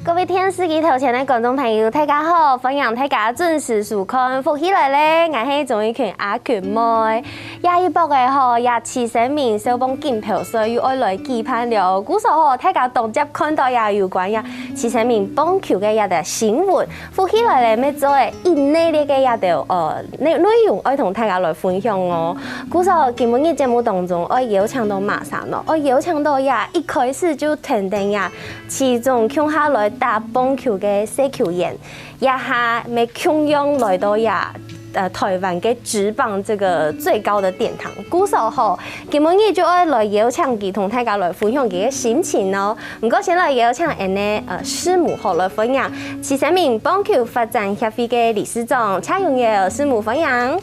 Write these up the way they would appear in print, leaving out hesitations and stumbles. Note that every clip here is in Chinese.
各位天司機頭前嘅觀眾朋友，大家好，歡迎大家準時收看福起來咧，我係鍾意權阿權妹。廿一博嘅吼，廿七生命小幫金票稅又愛來期盼了。古時候大家直接看到也有關呀，七生命棒球嘅一啲新聞，福起來咧咩做嘅印內列嘅一啲內容，愛同大家來分享哦。古時候今日節目當中，愛邀請到馬上咯，愛邀請到呀，一開始就停定呀，其中向下來打棒球嘅社球員，一下咪強勇來到呀。台灣嘅職棒這個最高的殿堂，古時候今日就愛來邀請佢同大家來分享佢嘅心情咯。唔過先來邀請師母後來分享，七生命棒球發展協會嘅理事長蔡永業師母分享。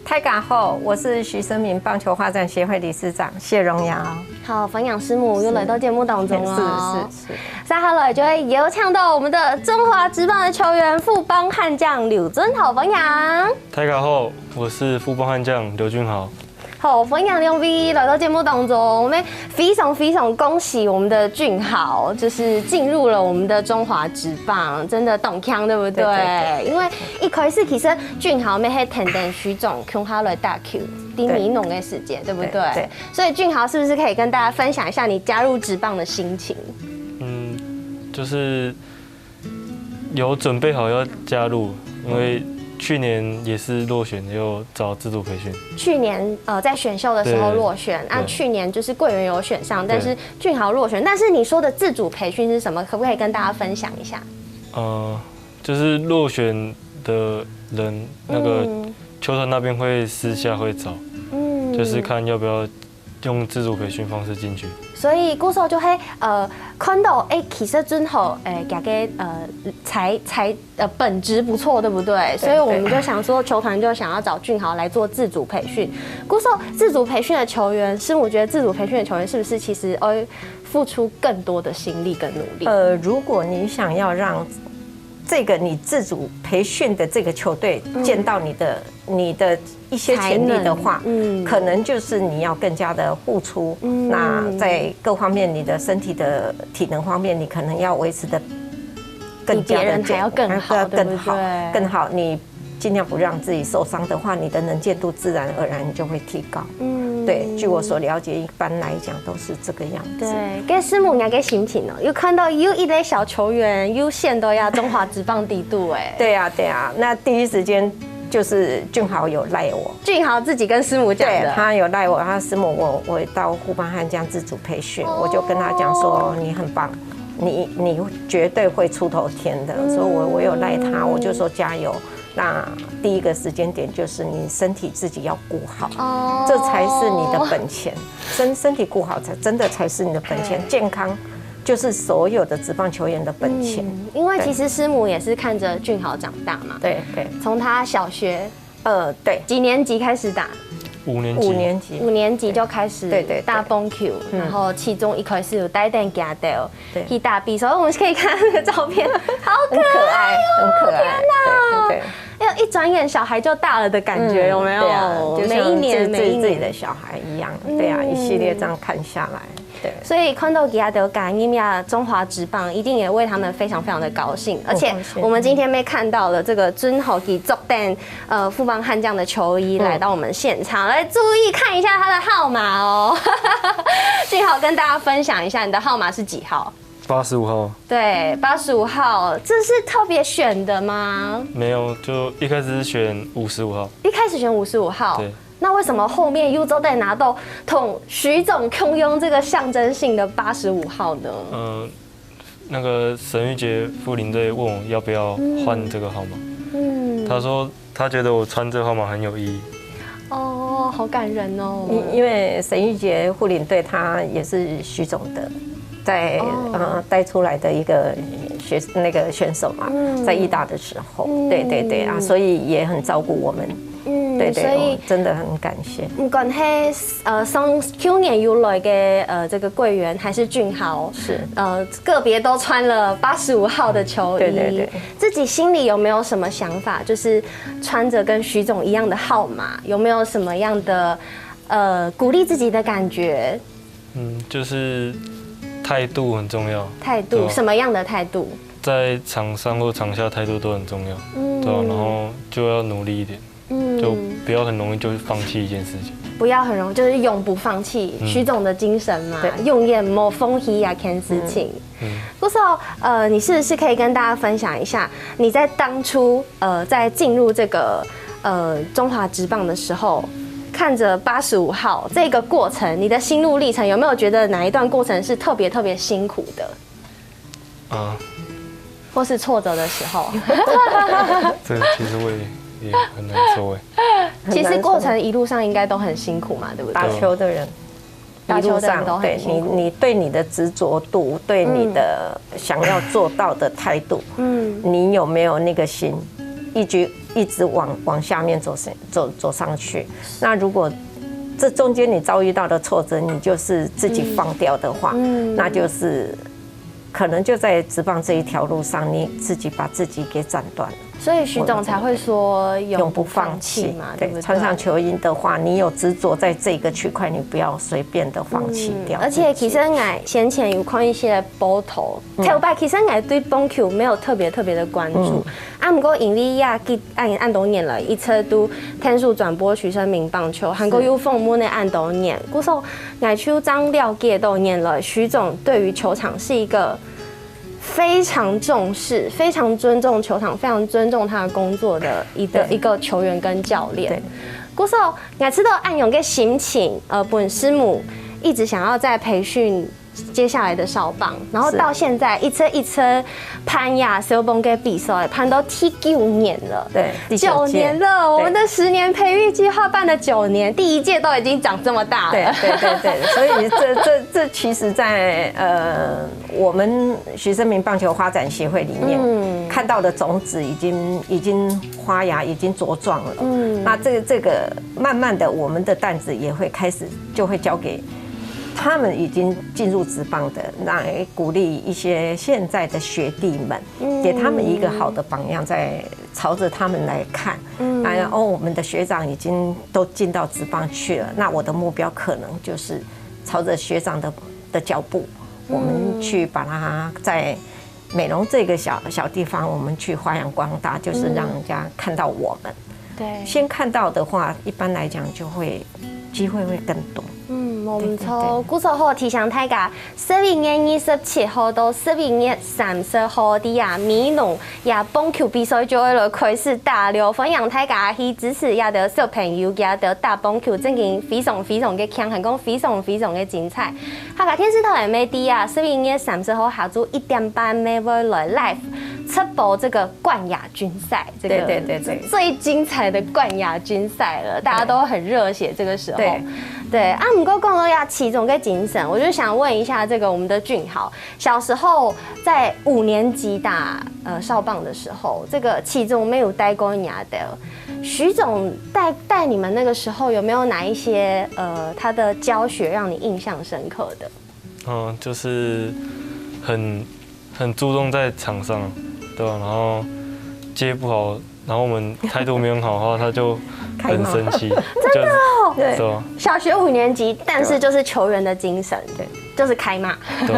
大家好，我是徐生命棒球發展協會理事長謝榮瑤。好，分享師母又來到節目當中哦。是。接下來就會邀請到我們的中華職棒的球員富邦悍將劉俊豪分享。大家好，我是富邦悍將劉俊豪。好，分享兩位來到節目當中，我們非常恭喜我們的俊豪，就是進入了我們的中華職棒，真的動槍，對不對？對。因為一開始其實俊豪咪係停定徐總向下來打球，低迷農嘅時間，對不對？對。所以俊豪是不是可以跟大家分享一下你加入職棒的心情？就是有準備好要加入，因為去年也是落選，又找自主培訓。去年在選秀的時候落選，去年就是桂圓有選上，但是俊豪落選。但是你說的自主培訓是什麼？可不可以跟大家分享一下？就是落選的人，那個球團那邊會私下會找，就是看要不要用自主培訓方式進去。所以嗰時候就係看到其實俊豪佢嘅才本質不錯，對不對？所以我們就想說，球團就想要找俊豪來做自主培訓。嗰時候自主培訓的球員，師母覺得自主培訓的球員是不是其實付出更多的心力跟努力？如果你想要讓這個你自主培訓的這個球隊見到你的一些潛力的話，可能就是你要更加的付出。那在各方面，你的身體的體能方面，你可能要維持的更加的更好。你盡量不讓自己受傷的話，你的能見度自然而然就會提高。對，據我所了解，一般來講都是這個樣子。對，跟師母嘅心情呢？又看到有一類小球員又陷到呀中華職棒帝都哎。對啊，那第一時間就是俊豪有賴我。俊豪自己跟師母講的。對，他有賴我，他師母我到富邦悍將自主培訓，我就跟他講說你很棒，你絕對會出頭天的。所以我有賴他，我就說加油。那第一個時間點就是你身體自己要顧好，這才是你的本錢。身體顧好才是你的本錢，健康就是所有的職棒球員的本錢。因為其實師母也是看着俊豪長大嘛，對，從他小學對幾年級開始打？5年級就開始打棒球，然後其中一開始有帶電加到去打比賽，我們可以看那個照片，好可愛哦！天哪！對。一轉眼小孩就大了的感覺，有沒有？就像自己的小孩一樣，對啊，一系列這樣看下來，對。所以看到佢哋感恩呀，中華職棒一定也為他們非常的高興。而且我們今天沒看到了這個俊豪佢作訂富邦悍將的球衣來到我們現場，來注意看一下他的號碼哦。俊豪跟大家分享一下，你的號碼是幾號？85號。對，85號，這是特別選的嗎？沒有，就一開始是選55號。一開始選55號。對。那為什麼後面又都得拿到同徐總共用這個象徵性的85號呢？那個沈玉杰副領隊問我要不要換這個號碼。他說他覺得我穿這個號碼很有意義。哦，好感人哦。因為沈玉杰副領隊他也是徐總的。帶出來的一個選手嘛，在義大的時候，對啊，所以也很照顧我們，對，所以真的很感謝。不管是從去年有來的這個桂圓，還是俊豪，是個別都穿了85號的球衣，對，自己心裡有沒有什麼想法？就是穿着跟徐總一樣的號碼，有沒有什麼樣的鼓勵自己的感覺？就是。態度很重要。態度，什麼樣的態度？在场上或场下态度都很重要，对吧？然后就要努力一点，就不要很容易就放弃一件事情。不要很容易，就是永不放弃徐总的精神嘛，永远莫放弃啊，看事情。不知道你是不是可以跟大家分享一下，你在当初在进入这个中华职棒的时候，看着85号这个过程，你的心路历程有没有觉得哪一段过程是特别特别辛苦的？或是挫折的时候？这其实我也很难说哎。其实过程一路上应该都很辛苦嘛，对不对？打球的人，打球的人都很辛苦。你对你的执着度，对你的想要做到的态度，你有没有那个心，一直往下面走上去？那如果这中间你遭遇到的挫折，你就是自己放掉的话，那就是可能就在职棒这一条路上，你自己把自己给斩断了。所以徐总才会说永不放弃嘛，对不对？穿上球衣的话，你有执着在这个区块，你不要随便的放弃掉。而且其实我先前有看一些报道，其实我对棒球没有特别的关注。不过因为也按多年了，一车都天数转播徐生明棒球，韩国有凤木的按多年，故说我就张了解多年了，徐总对于球场是一个非常重视、非常尊重球场、非常尊重他的工作的一个球员跟教练。故说我知道按勇跟心情，本师母一直想要在培训接下来的少棒，然后到现在一车攀亚小棒给比赛，攀到第9年了，对，9年了，我们的10年培育计划办了9年，第1届都已经长这么大了，对，所以这其实在我们徐生明棒球发展协会里面看到的种子已经发芽，已经茁壮了，那这个慢慢的我们的担子也会开始就会交给他们已经进入职棒的，来鼓励一些现在的学弟们，给他们一个好的榜样，在朝着他们来看。然后我们的学长已经都进到职棒去了，那我的目标可能就是朝着学长的脚步，我们去把它在美浓这个小地方，我们去发扬光大，就是让人家看到我们。对，先看到的话，一般来讲就会机会会更多。我们从古时候提醒大家，11月27號到11月30號啲啊，美濃也棒球比賽就會來開始打了，歡迎大家去支持也的小朋友，也的打棒球，真嘅非常嘅強，係講非常嘅精彩。客家電視台咩啲啊，11月30號下晝1點半咩會來 live 出播這個冠亞軍賽，這個對最精彩的冠亞軍賽了，大家都很熱血，這個時候。对啊，不过讲到要起总跟精神，我就想问一下这个我们的俊豪，小时候在5年级打少棒的时候，这个起总没有带过你的，徐总带你们那个时候有没有哪一些他的教学让你印象深刻的？就是很注重在场上，对吧？然后接不好，然后我们态度没有很好的话，他就很生气，真的哦，对，小学5年级，但是就是球员的精神，对，就是开骂。对。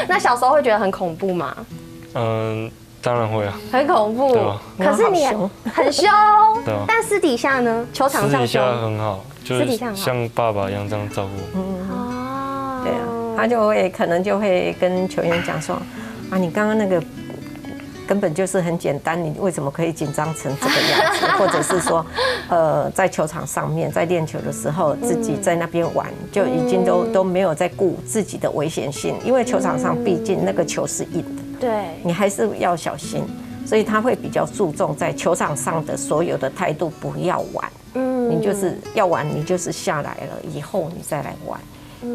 那小时候会觉得很恐怖吗？当然会啊，很恐怖。可是你很凶，对。但私底下呢？球场上私底下很好，就是像爸爸一样这样照顾我。哦，对啊，他就会可能就会跟球员讲说，啊，你刚刚那个。根本就是很简单，你为什么可以紧张成这个样子？或者是说，在球场上面在练球的时候，自己在那边玩，就已经都没有在顾自己的危险性，因为球场上毕竟那个球是硬的，对，你还是要小心，所以他会比较注重在球场上的所有的态度，不要玩，你就是要玩，你就是下来了以后你再来玩。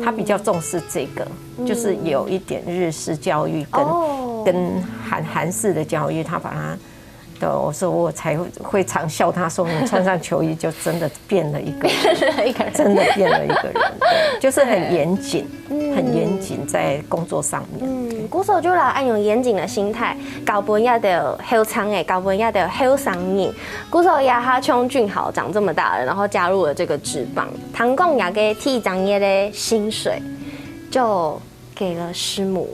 他比较重视这个，就是有一点日式教育跟韩式的教育，他把它的，我才会常笑他说，你穿上球衣就真的变了一个人，真的变了一个人，就是很严谨，很严谨在工作上面。古时候就按用严谨的心态，搞本也得好长诶，搞本也得好上瘾。古时候也哈像俊豪长这么大了，然后加入了这个职棒，唐贡也给替张业的薪水就给了师母。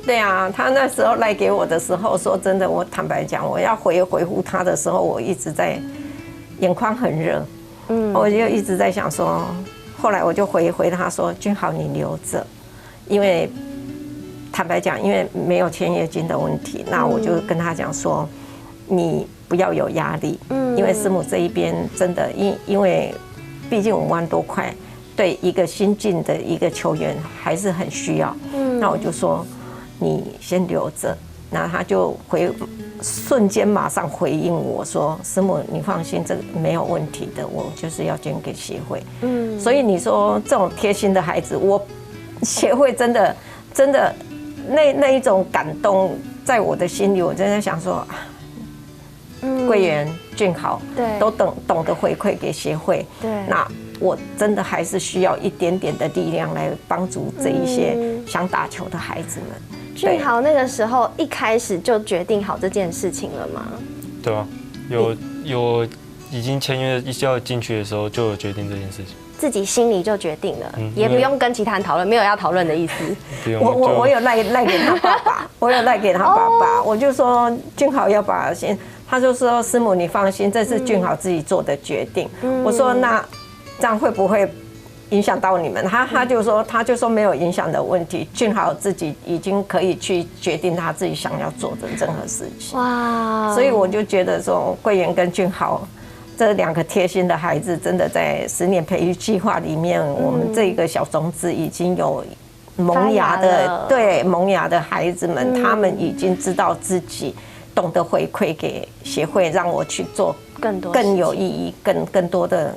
对啊，他那时候赖给我的时候，说真的，我坦白讲，我要回复他的时候，我一直在眼眶很热，我就一直在想说，后来我就回他说，俊豪你留着，因为坦白讲，因为没有签约金的问题，那我就跟他讲说，你不要有压力，因为师母这一边真的因为毕竟5万多块，对一个新进的一个球员还是很需要，那我就说。你先留着，那他就瞬间马上回应我说：“师母，你放心，这个没有问题的，我就是要捐给协会。”所以你说这种贴心的孩子，我协会真的那一种感动，在我的心里，我真的想说，桂圆、俊豪都懂得回馈给协会，那我真的还是需要一点点的力量来帮助这一些想打球的孩子们。俊豪那个时候一开始就决定好这件事情了吗？对啊，有已经签约要进去的时候就有决定这件事情，自己心里就决定了，也不用跟其他人讨论，没有要讨论的意思。我有赖给他爸爸，我有赖给他爸爸，我就说俊豪要把先，他就说师母你放心，这是俊豪自己做的决定。我说那这样会不会？影响到你们，他就说没有影响的问题，俊豪自己已经可以去决定他自己想要做的任何事情。哇！所以我就觉得说，桂圆跟俊豪这2个贴心的孩子，真的在10年培育计划里面，我们这个小种子已经有萌芽的孩子们，他们已经知道自己懂得回馈给协会，让我去做更有意义、更多的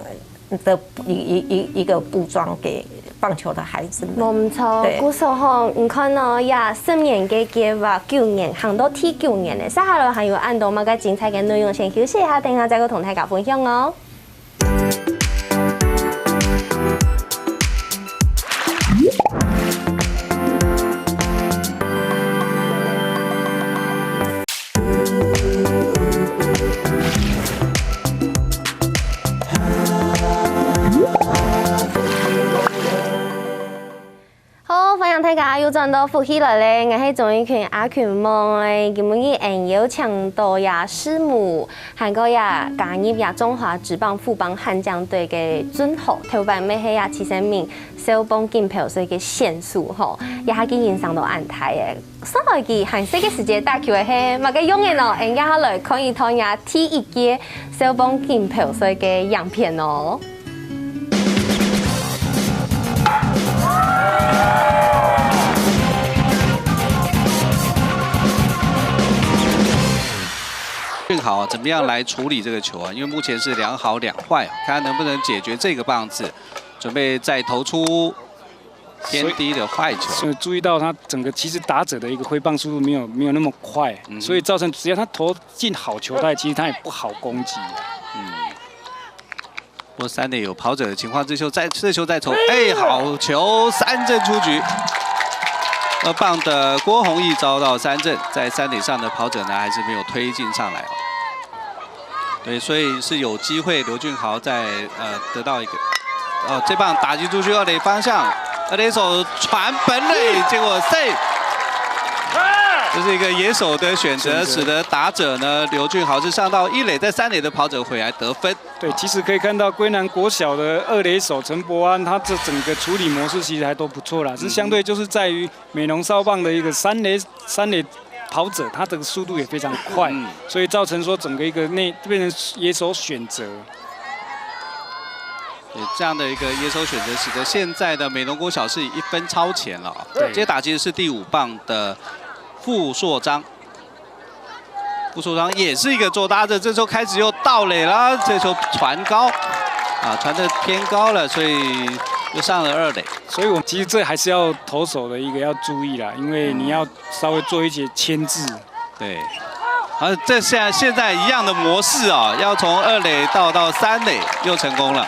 一个布装给棒球的孩子们。唔错，古时候你看到呀，10年嘅計劃，9年行到第9年咧，接下來還有按到乜嘅精彩嘅內容，先休息一下，等下再同大家分享哦。大家又轉到復起來咧，我係總一群阿群妹，今日邀請到呀師母，還有呀加入呀中華職棒富邦悍將隊嘅俊豪，頭版咩係呀70名小幫金票所以嘅選手吼，也係見欣賞到安排嘅。上來記韓式嘅世界打球嘅係乜嘅用嘅咯？人家來看一趟呀第1屆小幫金票所以嘅樣片哦。俊豪怎么样来处理这个球啊？因为目前是2好2坏，看他能不能解决这个棒子，准备再投出偏低的坏球。所以注意到他整个其实打者的一个挥棒速度没有那么快，所以造成只要他投进好球带，其实他也不好攻击。不过3垒有跑者的情况，这球再投，好球3振出局。2棒的郭宏毅遭到3振，在3垒上的跑者呢还是没有推进上来。对，所以是有机会刘俊豪在得到一个，这棒打击出去2垒方向，2垒手传本垒，结果 save。这是一个野手的选择，使得打者呢刘俊豪是上到1垒，在3垒的跑者回来得分。对，其实可以看到归南国小的2垒手陈柏安，他这整个处理模式其实还都不错啦，是相对就是在于美浓少棒的一个三垒跑者，他的速度也非常快，所以造成说整个一个变成野手选择。对，这样的一个野手选择，使得现在的美浓国小是1分超前了。对，接打其实是第5棒的傅硕章。傅硕章也是一个做搭的，这时候开始又盗垒了，这球传高，传得偏高了，所以又上了2垒。所以我们其实这还是要投手的一个要注意啦，因为你要稍微做一些牵制。对，这现在一样的模式啊，要从2垒到3垒又成功了。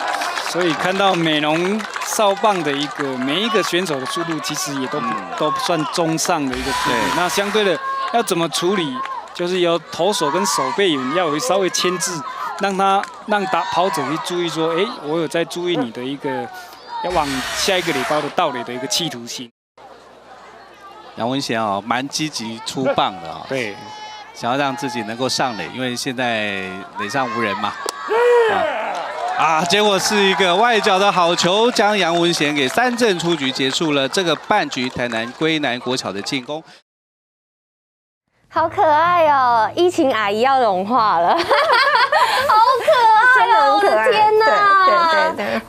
所以看到美浓少棒的一个每一个选手的速度，其实也都算中上的一个速度。那相对的要怎么处理？就是由投手跟守备员要有稍微牵制，让跑者去注意说，我有在注意你的一个要往下一个垒包的盗垒的一个企图心。杨文贤哦，蛮积极出棒的啊，对，想要让自己能够上垒，因为现在垒上无人嘛。结果是一个外角的好球，将杨文贤给3振出局，结束了这个半局台南归南国小的进攻。好可爱哦，依晴阿姨要融化了，好可爱哦，我的天哪！对，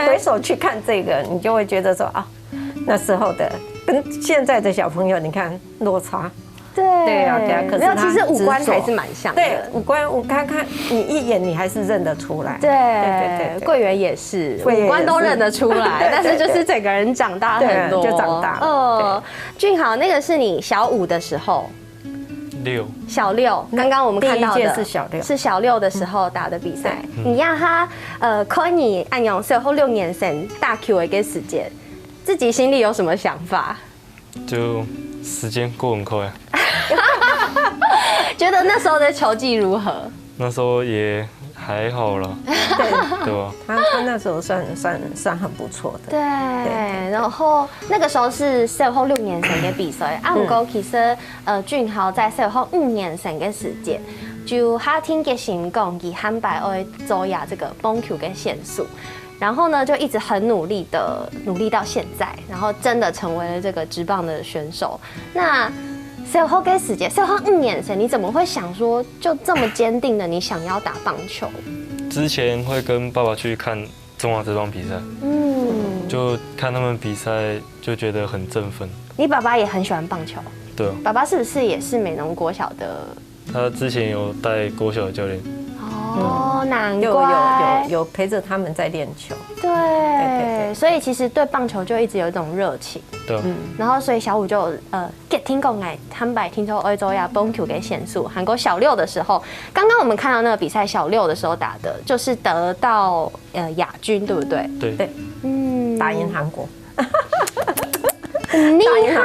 回首去看这个，你就会觉得说啊，那时候的跟现在的小朋友，你看落差。对啊，可是其实五官还是蛮像的。对，五官我看你一眼，你还是认得出来。对，桂圆也是，五官都认得出来，但是就是整个人长大很多，就长大了。俊豪，那个是你小5的时候。小6，刚刚我们看到的是小6的时候打的比赛。你让他可以按用小6年生大 Q 的一个时间，自己心里有什么想法？就时间过很快。觉得那时候的球技如何？那时候也还好啦，对吧？他那时候算很不错的。对，然后那个时候是小6年生的比赛，不過其實俊豪在小5年生嘅時間，就他聽嘅成講，佢漢白愛走亞這個棒球跟線數，然後呢就一直很努力到現在，然後真的成為了這個職棒的選手。那小學嘅時間，小學5年生，你怎麼會想說就這麼堅定的你想要打棒球？之前會跟爸爸去看中華職棒比賽，就看他們比賽就覺得很振奮。你爸爸也很喜歡棒球？對，爸爸是不是也是美濃國小的？他之前有帶國小的教練。哦，難怪有陪着他們在練球。對，所以其實對棒球就一直有一種熱情。對，然後所以小5就聽講哎，坦白聽說愛走亞棒球給線數，韓國小6的時候，剛剛我們看到那個比賽小6的時候打的，就是得到亞軍，對不對？對，打贏韓國。很厲害呢，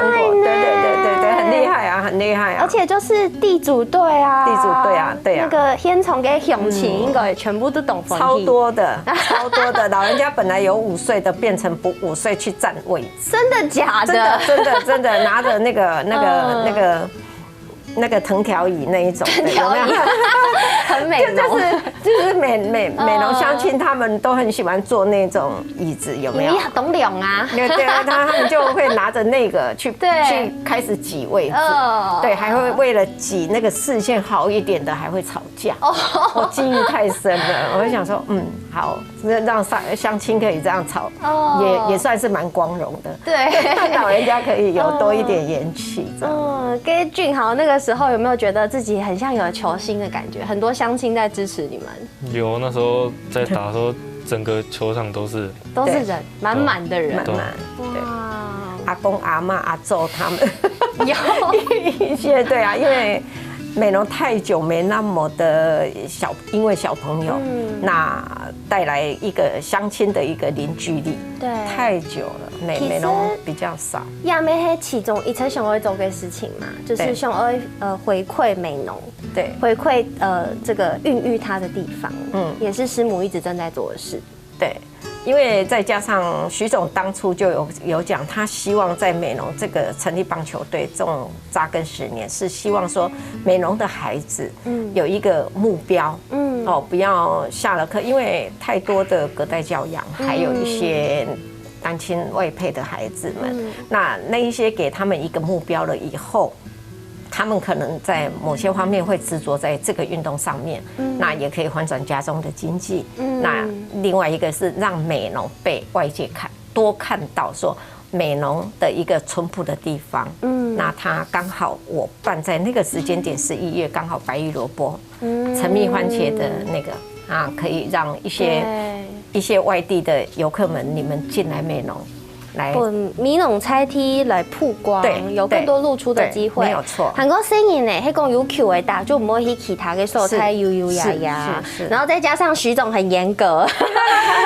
對，很厲害啊，很厲害啊！而且就是地主隊啊，對啊，那個現場嘅鄉親應該全部都懂分。超多的，老人家本來有5歲的，變成不5歲去占位置。真的假的？真的拿着那個藤條椅那一種的，有沒有？很美濃，就是美濃鄉親他們都很喜歡坐那種椅子，有沒有？你懂兩啊？對啊，他們就會拿着那個去開始擠位置，對，還會為了擠那個視線好一點的，還會吵架。我記憶太深了，我就想說，好，讓鄉親可以這樣吵，也算是蠻光榮的。對，老人家可以有多一點元氣。跟俊豪那個時候有沒有覺得自己很像有球星的感覺？很多鄉親在支持你們。有，那時候在打的時候，整個球場都是人，滿的人。哇，阿公阿嬤阿祖他們有一些，對啊，因為美濃太久沒那麼的因為小朋友，那帶來一個鄉親的一個凝聚力，對，太久了，美濃比較少。亞美係其中一層想要做嘅事情嘛，就是想要回饋美濃，對，回饋這個孕育它的地方，也是師母一直正在做的事，對。因為再加上徐總當初就有講，他希望在美濃這個成立棒球隊，這種扎根10年，是希望說美濃的孩子有一個目標，不要下了課，因為太多的隔代教養，還有一些單親外配的孩子們，那一些給他們一個目標了以後，他們可能在某些方面會執着在這個運動上面，那也可以翻轉家中的經濟。那另外一個是讓美濃被外界多看到，說美濃的一個淳樸的地方。那它剛好我辦在那個時間點11月，剛好白玉蘿蔔、陳蜜番茄的那個可以讓一些外地的遊客們，你們進來美濃。美濃菜梯來曝光，有更多露出的機會。沒有錯。韓國新人呢，迄個有 Q 的打，就唔可以其他嘅素菜油呀，然後再加上徐總很嚴格，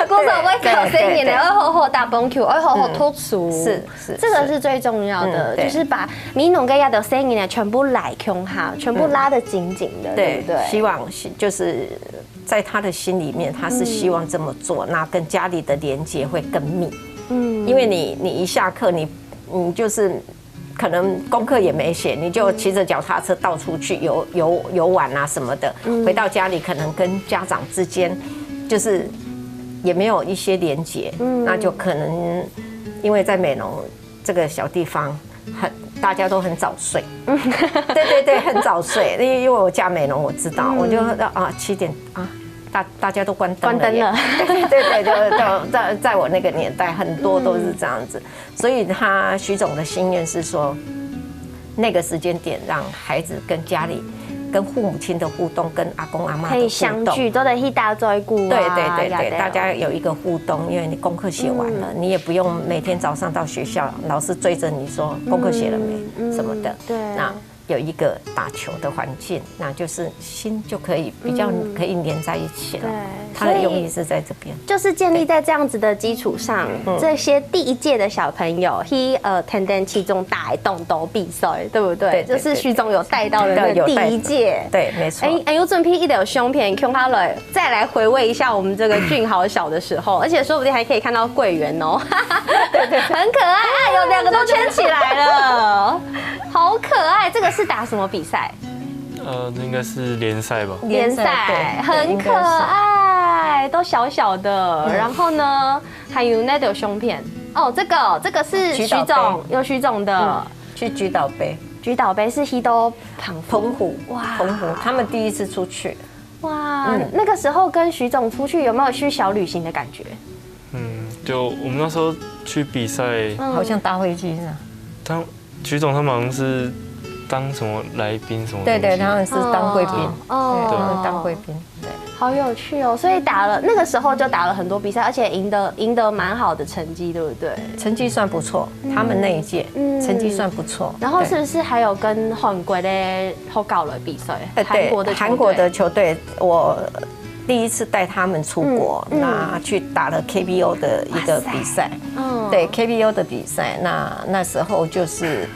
工作會搞新人呢，要好好打棒球，要好好讀書，是，這個是最重要的，就是把美濃嘅亞的新人呢全部來控好，全部拉得緊緊的，對不對？希望就是在他的心裡面，他是希望這麼做，那跟家裡的連接會更密。因為你一下課，你就是可能功课也没写，你就骑着脚踏车到处去游玩啊什么的，回到家里可能跟家长之间就是也没有一些连结，那就可能因为在美浓这个小地方大家都很早睡，对，很早睡，因为我家美浓我知道，我就7点啊。大家都关灯了，对，就在我那个年代，很多都是这样子，所以徐总的心愿是说，那个时间点让孩子跟家里、跟父母亲的互动，跟阿公阿嬷可以相聚，都得去打招呼。对，大家有一个互动，因为你功课写完了，你也不用每天早上到学校，老师追着你说功课写了没什么的，对，那。有一个打球的环境，那就是心就可以比较可以连在一起了。对，他的用意是在这边，就是建立在这样子的基础上，这些第一届的小朋友参加其中大动斗比赛，对不对？就是徐总有带到的第一届，对，没错。有准备一点胸片，看他来再来回味一下我们这个俊豪小的时候，而且说不定还可以看到桂圆哦，对，很可爱，有2个都圈起来了，好可爱。这个是打什么比赛？那应该是联赛吧。联赛很可爱，都小小的。然后呢，还有那条胸片哦，这个是徐总，有徐总的去菊岛杯。菊岛杯是都澎湖，哇，澎湖他们第一次出去。哇，那个时候跟徐总出去有没有去小旅行的感觉？就我们那时候去比赛，好像搭飞机呢。徐总他们好像是当什么来宾什么？对，他们是当贵宾，对，他们当贵宾，对，好有趣哦。所以那个时候就打了很多比赛，而且赢得蛮好的成绩，对不对？成绩算不错，他们那一届成绩算不错。然后是不是还有跟韩国的好搞了比赛？韩国的球队，我第一次带他们出国，那去打了 KBO 的一个比赛，对 KBO 的比赛，那时候就是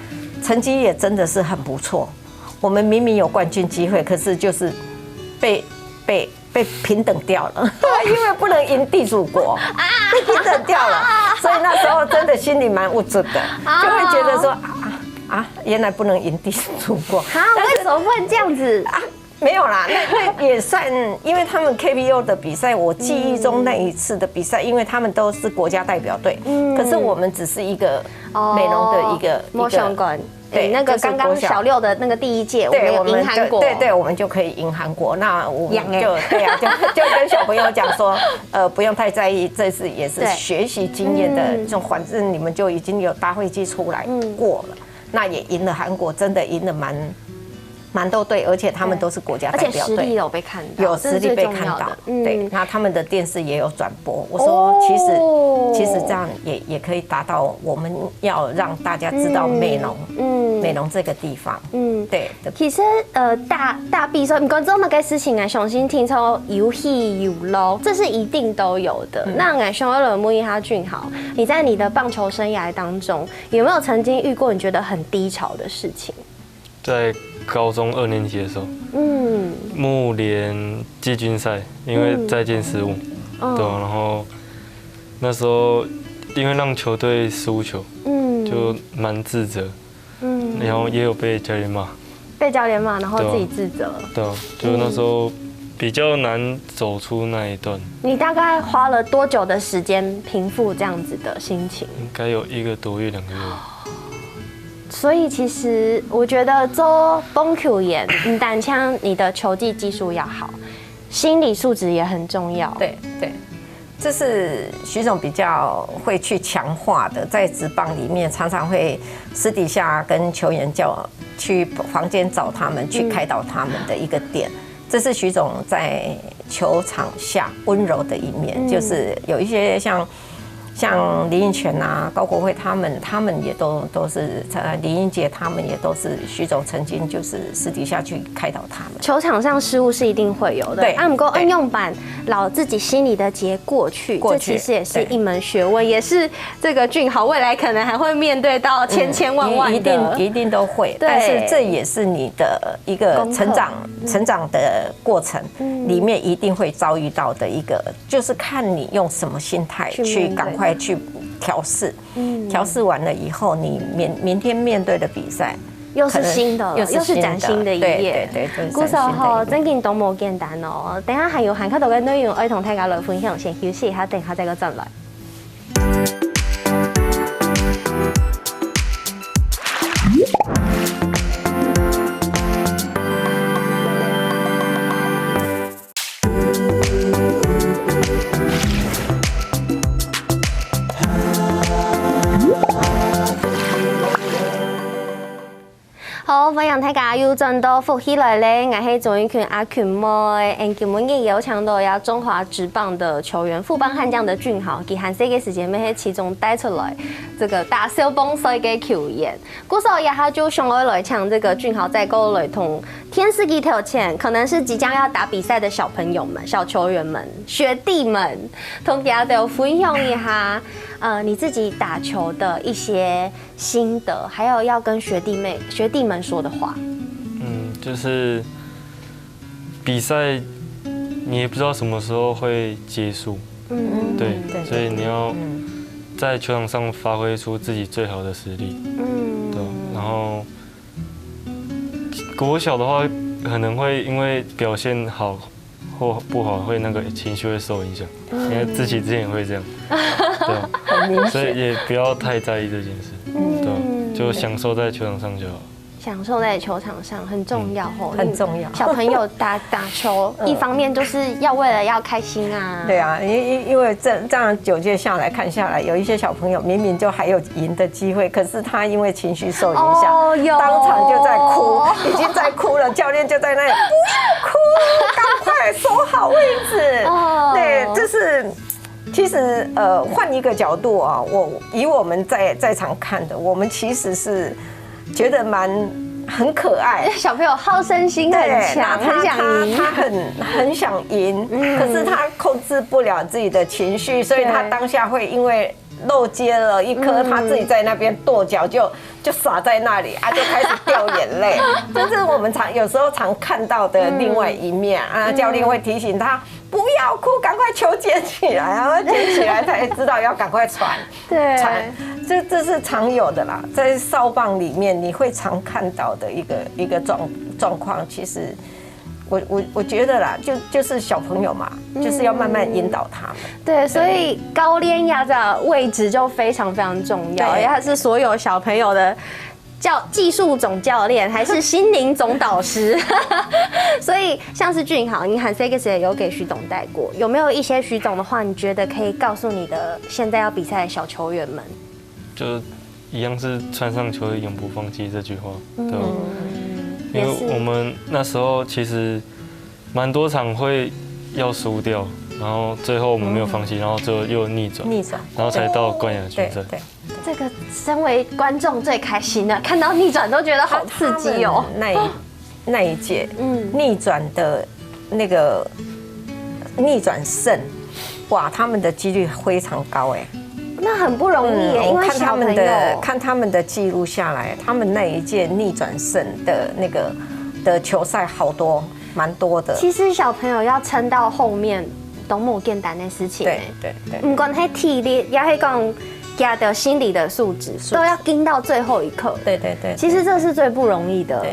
成绩也真的是很不错。我们明明有冠军机会，可是就是被平等掉了，因为不能赢地主国，被平等掉了，所以那时候真的心里蛮无助的，就会觉得说原来不能赢地主国为什么会这样子啊？没有啦，那也算，因为他们 KBO 的比赛，我记忆中那一次的比赛，因为他们都是国家代表队，可是我们只是一个美浓的一个相关。对，那个刚刚小6的那个第一届，我们赢韩国，对，我们就可以赢韩国。那我们就跟小朋友讲说，不用太在意，这次也是学习经验的这种，反正你们就已经有搭飞机出来过了，那也赢了韩国，真的赢了蛮多队，而且他们都是国家代表队，而且实力有被看到，有实力被看到。对，那他们的电视也有转播。我说，其实这样也可以达到我们要让大家知道美浓这个地方。对。其实大比赛，不管做那个事情啊，相信听说有喜有乐，这是一定都有的。那我想要问一下俊豪，你在你的棒球生涯当中，有没有曾经遇过你觉得很低潮的事情？在高中2年级的时候，木联季军赛，因为再见失误，对，然后那时候因为让球队输球，就蛮自责，然后也有被教练骂，然后自己自责，对，就那时候比较难走出那一段。你大概花了多久的时间平复这样子的心情？应该有1个多月、2个月。所以其实我觉得做棒球员，你单枪你的球技技术要好，心理素质也很重要。对，这是徐总比较会去强化的，在职棒里面常常会私底下跟球员去房间找他们，去开导他们的一个点。这是徐总在球场下温柔的一面，就是有一些像林益全啊、高国辉他们也都是林英杰他们也都是徐总曾经就是私底下去开导他们。球场上失误是一定会有的，对，不过恩用版老自己心里的结过去，这其实也是一门学问，也是这个俊豪未来可能还会面对到千万的，一定都会。但是这也是你的一个成长的过程里面一定会遭遇到的一个，就是看你用什么心态去赶快去调试。调试完了以后，你明天面对的比赛。又是新的了，又是崭新的一页。对，故事後真件都冇簡單哦。等下還有較多嘅內容，我同大家來分享。先休息一下，等下再個進來。好，歡迎大家又轉到福喜來咧，我係總一群阿群妹，今日也有搶到呀中華職棒的球員富邦悍將的俊豪，佢喺這個時間喺其中帶出來這個打小幫賽嘅球員，故時候也他就想來搶這個俊豪在過來同天使機挑戰，可能是即將要打比賽的小朋友們、小球員們、學弟們，同大家都分享一下。你自己打球的一些心得，還有要跟學弟們說的話。就是比賽你也不知道什麼時候會結束，對，所以你要在球場上發揮出自己最好的實力，對，然後國小的話可能會因為表現好或不好，會那個情緒會受影響，因為自己之前也會這樣，對，所以也不要太在意這件事，對，就享受在球場上就好。享受在球場上很重要哦，很重要。小朋友打球，一方面就是要為了要開心啊。對啊，因為這樣9屆下來看下來，有一些小朋友明明就還有贏的機會，可是他因為情緒受影響，當場就在哭，已經在哭了，教練就在那裡不要哭，趕快守好位置。對，就是其實換一個角度啊，以我們在場看的，我們其實是覺得很可愛，小朋友好勝心很強，很想贏，他很想贏，可是他控制不了自己的情緒，所以他當下會因為漏接了一顆，他自己在那邊跺腳就灑在那裡啊，就開始掉眼淚，這是我們有時候常看到的另外一面啊。教練會提醒他不要哭，趕快球撿起來，然後撿起來才知道要趕快傳。對，這是常有的啦，在少棒裡面你會常看到的一個狀況。其實我覺得啦，就是小朋友嘛，就是要慢慢引導他們。對，所以教練壓的位置就非常非常重要，因為他是所有小朋友的技術總教練，還是心靈總導師。所以像是俊豪，你喊這個時有給徐董帶過，有沒有一些徐董的話，你覺得可以告訴你的現在要比賽的小球員們？就一樣是穿上球衣永不放棄這句話，對吧？因為我們那時候其實蠻多場會要輸掉，然後最後我們沒有放棄，然後最後又逆轉，然後才到冠亞軍賽。這個身為觀眾最開心的，看到逆轉都覺得好刺激哦。那一屆，逆轉的那個逆轉勝，哇，他們的幾率非常高哎。那很不容易耶，因為小朋友看他們的記錄下來，他們那一屆逆轉勝的那個的球賽好多，蠻多的。其實小朋友要撐到後面都冇簡單的事情。對。不管係體力，也係講加的心理的素質，都要盯到最後一刻。對。其實這是最不容易的。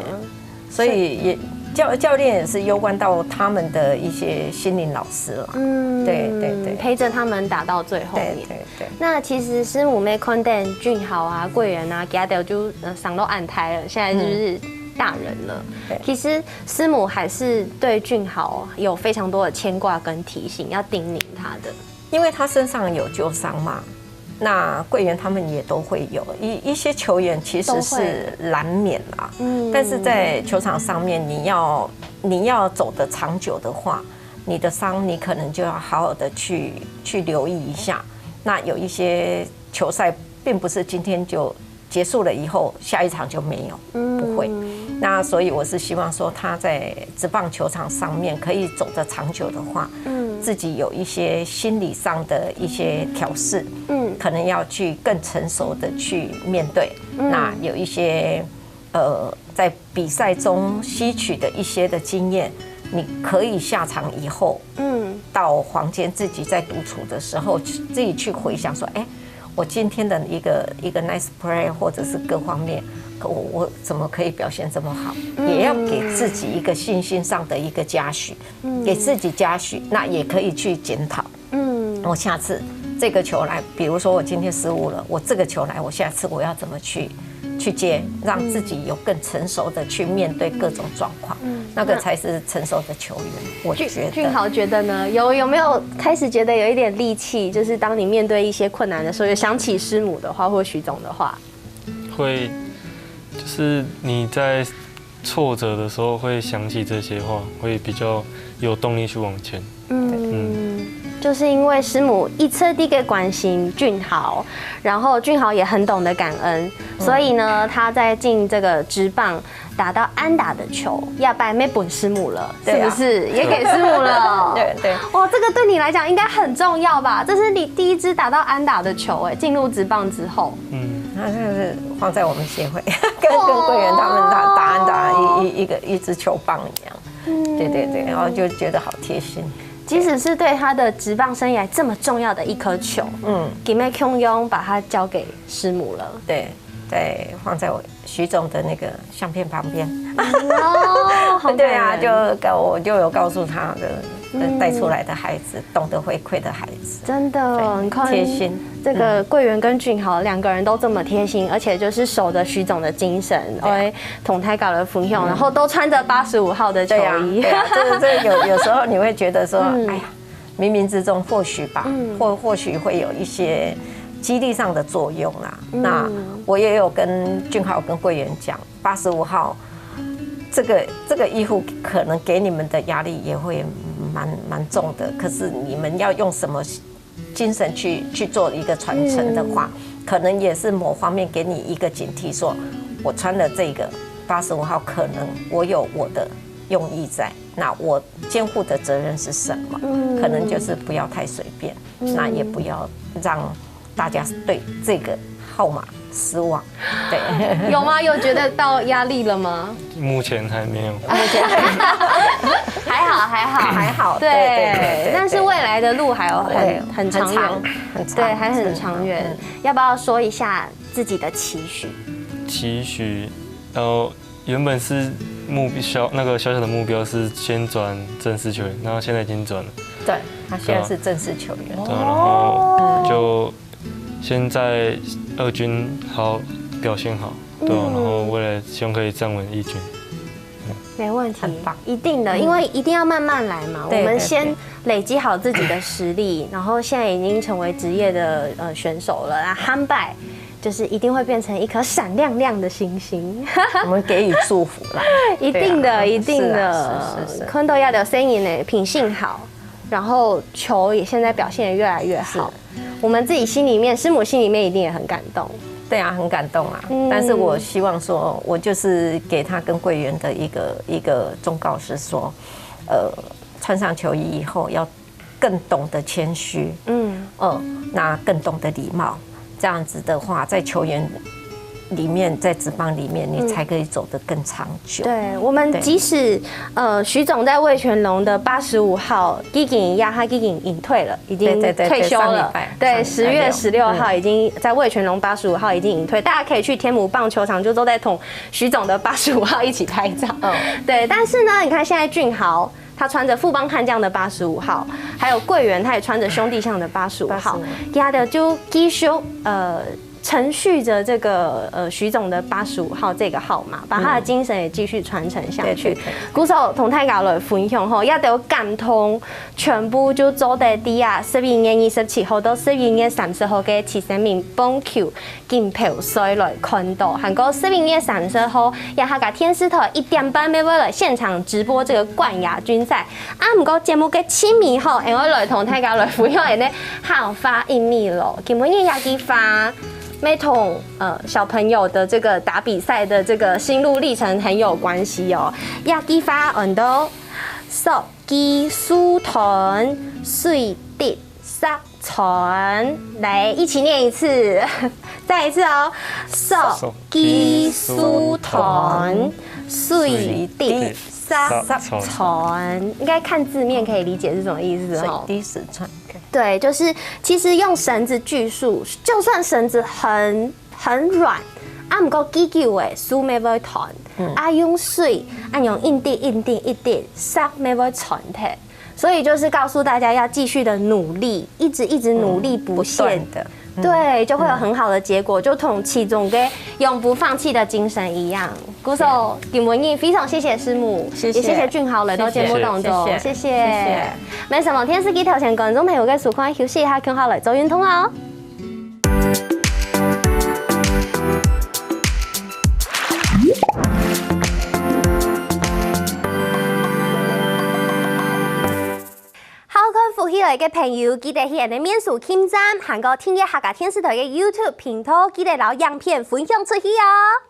所以也教練也是攸關到他們的一些心靈老師了。對，陪着他們打到最後面。對。那其實師母妹看見俊豪啊、貴人啊，加的就上到岸台了，現在就是大人了。其實師母還是對俊豪有非常多的牽掛跟提醒，要叮嚀他的，因為他身上有舊傷嘛。那貴人他們也都會有一些球員其實是難免啦，但是在球場上面你要走得長久的話，你的傷你可能就要好好的去留意一下。那有一些球賽並不是今天就結束了以後下一場就沒有，不會。那所以我是希望說他在職棒球場上面可以走得長久的話，自己有一些心理上的一些調適，可能要去更成熟的去面對。那有一些在比賽中吸取的一些的經驗，你可以下場以後，到房間自己在獨處的時候，自己去回想說，我今天的一个 nice play 或者是各方面，我怎么可以表现这么好？也要给自己一个信心上的一个嘉许，给自己嘉许，那也可以去检讨。我下次这个球来，比如说我今天失误了，我这个球来，我下次我要怎么去接，让自己有更成熟的去面对各种状况，那个才是成熟的球员。我觉得俊豪觉得呢，有没有开始觉得有一点力气？就是当你面对一些困难的时候，有想起师母的话或徐总的话，会就是你在挫折的时候会想起这些话，会比较有动力去往前。就是因为师母一彻底给关心俊豪，然后俊豪也很懂得感恩，所以呢，他在进这个职棒打到安打的球，亚白没本师母了，是不是？也给师母了。对，哇，这个对你来讲应该很重要吧？这是你第一支打到安打的球，哎，进入职棒之后。那就是放在我们协会，跟桂圆他们打安打一支球棒一样。对，然后就觉得好贴心。即使是对他的职棒生涯这么重要的一颗球，给妹空庸把它交给师母了。对，放在我徐总的那个相片旁边。对啊，我就有告诉他的带出来的孩子，懂得回馈的孩子，真的，你看贴心。这个桂圆跟俊豪两个人都这么贴心，而且就是守着徐总的精神，同台搞了分享，然后都穿着85号的球衣。这有时候你会觉得说，哎呀，冥冥之中或许吧，或许会有一些激励上的作用啦。那我也有跟俊豪跟桂圆讲，85号这个医护可能给你们的压力也会蛮重的，可是你们要用什么精神去做一个传承的话，可能也是某方面给你一个警惕，说我穿了这个85号，可能我有我的用意在，那我肩负的责任是什么？可能就是不要太随便，那也不要让大家对这个号码失望。对，有吗？有觉得到压力了吗？目前还没有。还好。对，但是未来的路还有很长远，对，还很长远。要不要说一下自己的期许？期许，原本是小小的目标是先转正式球员，然后现在已经转了。对，他现在是正式球员。对，然后就先在2军好表现好，对，然后未来希望可以站稳1军。没问题，一定的，因为一定要慢慢来嘛。我们先累积好自己的实力，然后现在已经成为职业的选手了，那汉拜就是一定会变成一颗闪亮亮的星星。我们给予祝福啦，一定的，一定的。坤豆亚的声音呢，品性好，然后球也现在表现得越来越好。我们自己心里面，师母心里面一定也很感动。对啊，很感动啊！但是我希望说，我就是给他跟桂圆的一个忠告是说，穿上球衣以后要更懂得谦虚，那更懂得礼貌，这样子的话，在球员里面，在职棒里面，你才可以走得更长久。对，我们即使徐总在味全龙的85号基金亚哈基金隐退了，已经退休了。对，10月16号已经在味全龙85号已经隐退，大家可以去天母棒球场，就都在同徐总的85号一起拍照。对，但是呢，你看现在俊豪。他穿着富邦悍将的85号，还有桂圆，他也穿着兄弟象的85号，他的就继续承续着这个徐总的85号这个号码，把他的精神也继续传承下去。鼓手同大家來分享吼，也都感通全部就做在啲啊，12月27號到12月30號嘅70名棒球金票賽來看到，韓國12月30號也下個天師台1點半要來現場直播這個冠亞軍賽。啊，唔過節目嘅簽名吼，我來同大家來分享嘅呢，好花一米咯，今日也幾花。妹同小朋友的这个打比赛的这个心路历程很有关系哦。亚基发很多手机书团水滴沙船，来一起念一次，再一次哦。手机书团水滴沙船，应该看字面可以理解是什么意思哦。水滴石穿。对，就是其实用绳子锯树，就算绳子很软，啊，唔够肌久的树没会断，啊用水，啊用一滴沙没会传的。所以就是告诉大家要继续的努力，一直努力不懈的。对，就会有很好的结果，就同其中跟永不放弃的精神一样。鼓手金文义，非常谢谢师母，也谢谢俊豪来到节目当中，谢谢。没什么，天司机头前观众朋友嘅时光休息一下，俊豪来做运动哦。福喜來嘅朋友，記得去人哋面書網站，韓國聽嘅客家電視台嘅 YouTube 頻道，記得攞影片分享出去哦。